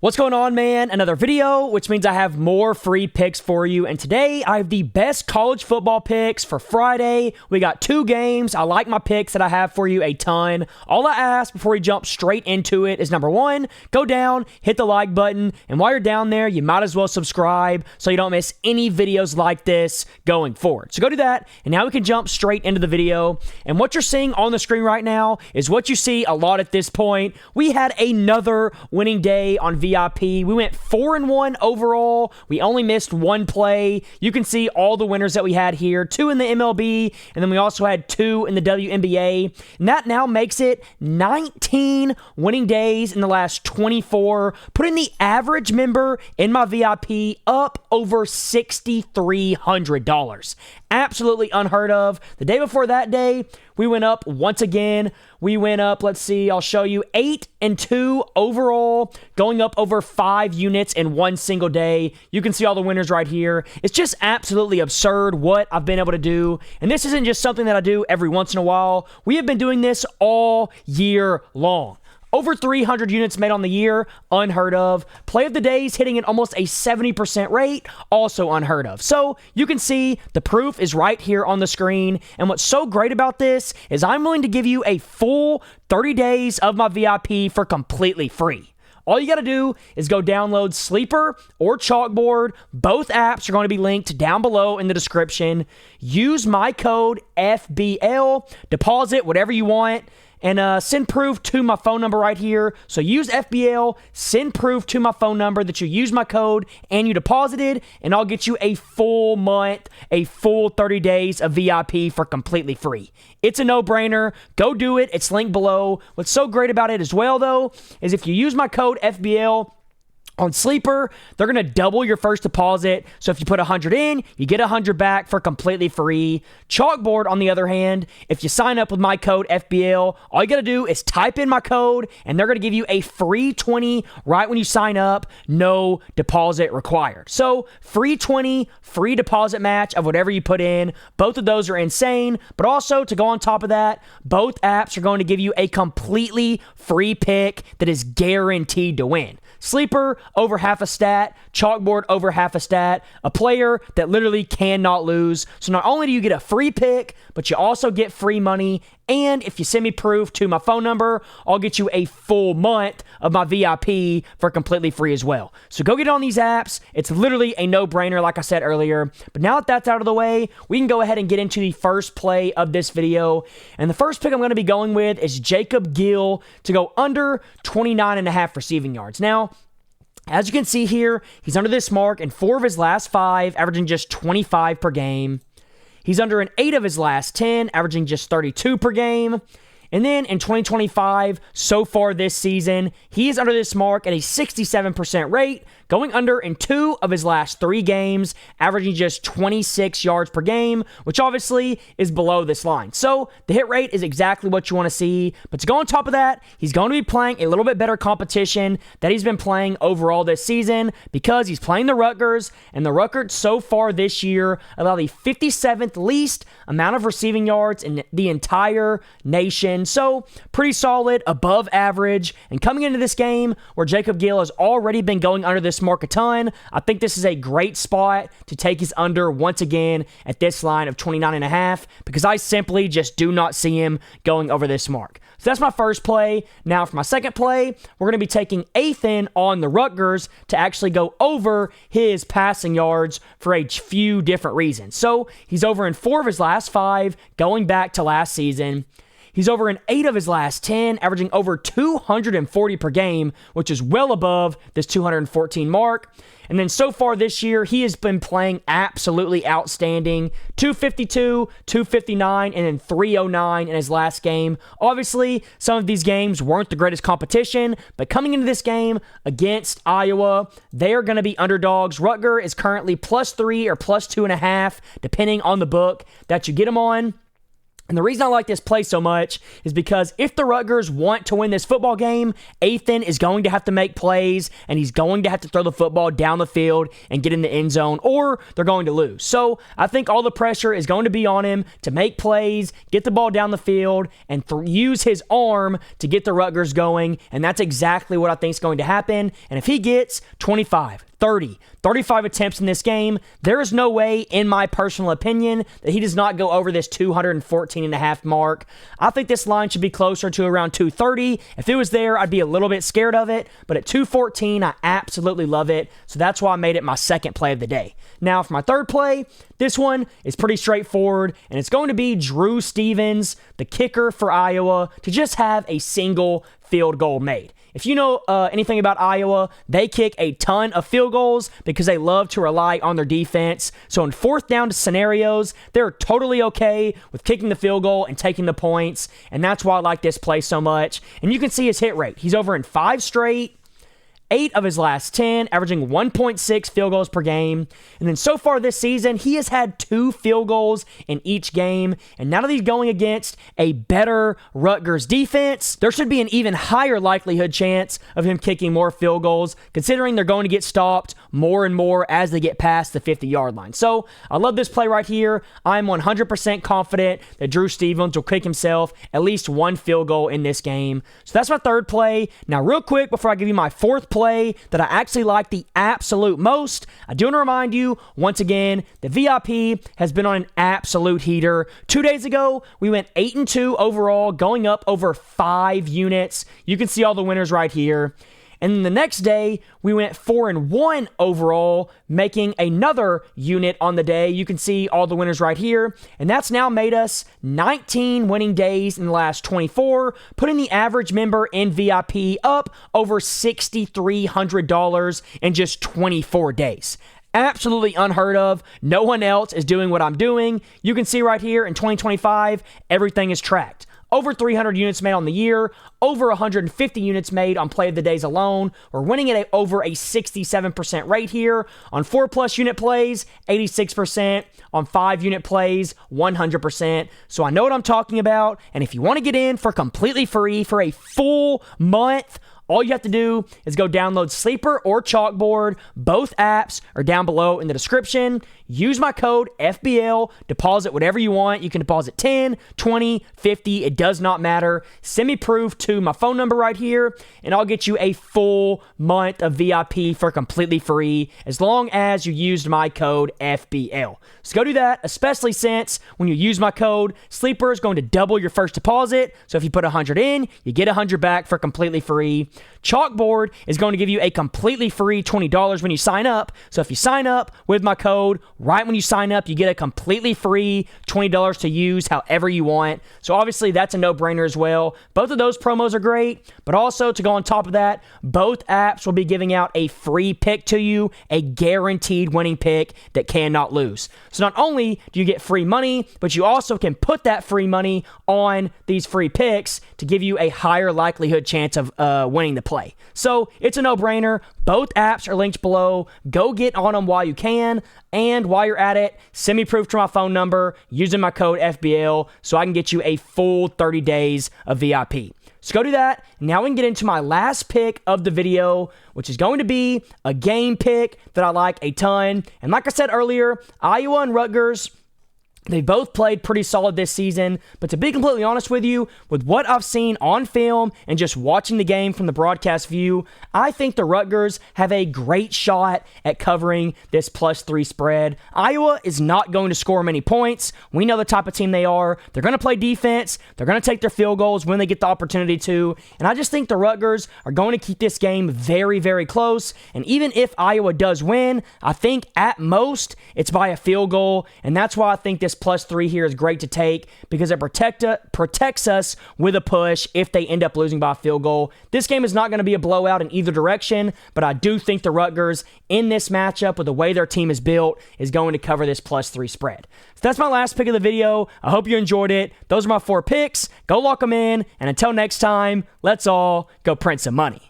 What's going on, man? Another video, which means I have more free picks for you. And today I have the best college football picks for Friday. We got 2 games. I like my picks that I have for you a ton. All I ask before we jump straight into it is number 1, go down, hit the like button. And while you're down there, you might as well subscribe so you don't miss any videos like this going forward. So go do that. And now we can jump straight into the video. And what you're seeing on the screen right now is what you see a lot at this point. We had another winning day on VIP. We went 4-1 overall. We only missed 1 play. You can see all the winners that we had here. 2 in the MLB, and then we also had 2 in the WNBA. And that now makes it 19 winning days in the last 24, putting the average member in my VIP up over $6,300. Absolutely unheard of. The day before that day, we went up once again. We went up, let's see, I'll show you, 8-2 overall, going up over 5 units in one single day. You can see all the winners right here. It's just absolutely absurd what I've been able to do. And this isn't just something that I do every once in a while. We have been doing this all year long. Over 300 units made on the year, unheard of. Play of the days hitting at almost a 70% rate, also unheard of. So you can see the proof is right here on the screen. And what's so great about this is I'm willing to give you a full 30 days of my VIP for completely free. All you got to do is go download Sleeper or Chalkboard. Both apps are going to be linked down below in the description. Use my code FBL, deposit whatever you want, and send proof to my phone number right here. So use FBL, send proof to my phone number that you use my code and you deposited, and I'll get you a full month, a full 30 days of VIP for completely free. It's a no-brainer. Go do it. It's linked below. What's so great about it as well, though, is if you use my code FBL, on Sleeper, they're going to double your first deposit. So if you put 100 in, you get 100 back for completely free. Chalkboard, on the other hand, if you sign up with my code FBL, all you got to do is type in my code, and they're going to give you a free 20 right when you sign up. No deposit required. So free 20, free deposit match of whatever you put in. Both of those are insane. But also, to go on top of that, both apps are going to give you a completely free pick that is guaranteed to win. Sleeper, over half a stat. Chalkboard, over half a stat. A player that literally cannot lose. So not only do you get a free pick, but you also get free money. And if you send me proof to my phone number, I'll get you a full month of my VIP for completely free as well. So go get on these apps. It's literally a no-brainer, like I said earlier. But now that that's out of the way, we can go ahead and get into the first play of this video. And the first pick I'm going to be going with is Jacob Gill to go under 29.5 receiving yards. Now, as you can see here, he's under this mark in 4 of his last 5, averaging just 25 per game. He's under an 8 of his last 10, averaging just 32 per game. And then in 2025, so far this season, he is under this mark at a 67% rate, going under in 2 of his last 3 games, averaging just 26 yards per game, which obviously is below this line. So the hit rate is exactly what you want to see. But to go on top of that, he's going to be playing a little bit better competition that he's been playing overall this season because he's playing the Rutgers, and the Rutgers so far this year allow the 57th least amount of receiving yards in the entire nation. So pretty solid, above average. And coming into this game where Jacob Gill has already been going under this mark a ton, I think this is a great spot to take his under once again at this line of 29.5 because I simply just do not see him going over this mark. So that's my first play. Now for my second play, we're going to be taking Athan on the Rutgers to actually go over his passing yards for a few different reasons. So he's over in 4 of his last 5, going back to last season. He's over in 8 of his last 10, averaging over 240 per game, which is well above this 214 mark. And then so far this year, he has been playing absolutely outstanding. 252, 259, and then 309 in his last game. Obviously, some of these games weren't the greatest competition, but coming into this game against Iowa, they are going to be underdogs. Rutgers is currently +3 or +2.5, depending on the book that you get them on. And the reason I like this play so much is because if the Rutgers want to win this football game, Athan is going to have to make plays, and he's going to have to throw the football down the field and get in the end zone, or they're going to lose. So I think all the pressure is going to be on him to make plays, get the ball down the field, and use his arm to get the Rutgers going, and that's exactly what I think is going to happen. And if he gets 25, 30, 35 attempts in this game, there is no way, in my personal opinion, that he does not go over this 214.5 mark. I think this line should be closer to around 230. If it was there, I'd be a little bit scared of it, but at 214, I absolutely love it, so that's why I made it my second play of the day. Now, for my third play, this one is pretty straightforward, and it's going to be Drew Stevens, the kicker for Iowa, to just have a single field goal made. If you know anything about Iowa, they kick a ton of field goals because they love to rely on their defense. So in fourth down scenarios, they're totally okay with kicking the field goal and taking the points. And that's why I like this play so much. And you can see his hit rate. He's over in 5 straight. 8 of his last 10, averaging 1.6 field goals per game. And then so far this season, he has had 2 field goals in each game. And now that he's going against a better Rutgers defense, there should be an even higher likelihood chance of him kicking more field goals, considering they're going to get stopped more and more as they get past the 50-yard line. So I love this play right here. I'm 100% confident that Drew Stevens will kick himself at least 1 field goal in this game. So that's my third play. Now, real quick, before I give you my fourth play that I actually like the absolute most, I do want to remind you once again the VIP has been on an absolute heater. 2 days ago we went 8-2 overall, going up over 5 units. You can see all the winners right here. And then the next day, we went 4-1 overall, making another unit on the day. You can see all the winners right here. And that's now made us 19 winning days in the last 24, putting the average member in VIP up over $6,300 in just 24 days. Absolutely unheard of. No one else is doing what I'm doing. You can see right here in 2025, everything is tracked. Over 300 units made on the year, over 150 units made on play of the days alone. We're winning at over a 67% rate here. On 4+ unit plays, 86%. On 5 unit plays, 100%. So I know what I'm talking about. And if you want to get in for completely free for a full month, all you have to do is go download Sleeper or Chalkboard. Both apps are down below in the description. Use my code FBL. Deposit whatever you want. You can deposit 10, 20, 50. It does not matter. Send me proof to my phone number right here, and I'll get you a full month of VIP for completely free as long as you used my code FBL. So go do that, especially since when you use my code, Sleeper is going to double your first deposit. So if you put 100 in, you get 100 back for completely free. Chalkboard is going to give you a completely free $20 when you sign up. So if you sign up with my code, right when you sign up, you get a completely free $20 to use however you want. So obviously that's a no-brainer as well. Both of those promos are great, but also to go on top of that, both apps will be giving out a free pick to you, a guaranteed winning pick that cannot lose. So not only do you get free money, but you also can put that free money on these free picks to give you a higher likelihood chance of winning the play. So it's a no-brainer. Both apps are linked below. Go get on them while you can. And while you're at it, send me proof to my phone number using my code FBL so I can get you a full 30 days of VIP. So go do that. Now we can get into my last pick of the video, which is going to be a game pick that I like a ton. And like I said earlier, Iowa and Rutgers, they both played pretty solid this season, but to be completely honest with you, with what I've seen on film and just watching the game from the broadcast view, I think the Rutgers have a great shot at covering this +3 spread. Iowa is not going to score many points. We know the type of team they are. They're going to play defense. They're going to take their field goals when they get the opportunity to, and I just think the Rutgers are going to keep this game very, very close, and even if Iowa does win, I think at most it's by a field goal, and that's why I think this +3 here is great to take because it protects us with a push if they end up losing by a field goal. This game is not going to be a blowout in either direction, but I do think the Rutgers in this matchup with the way their team is built is going to cover this +3 spread. So that's my last pick of the video. I hope you enjoyed it. Those are my 4 picks. Go lock them in, and until next time, let's all go print some money.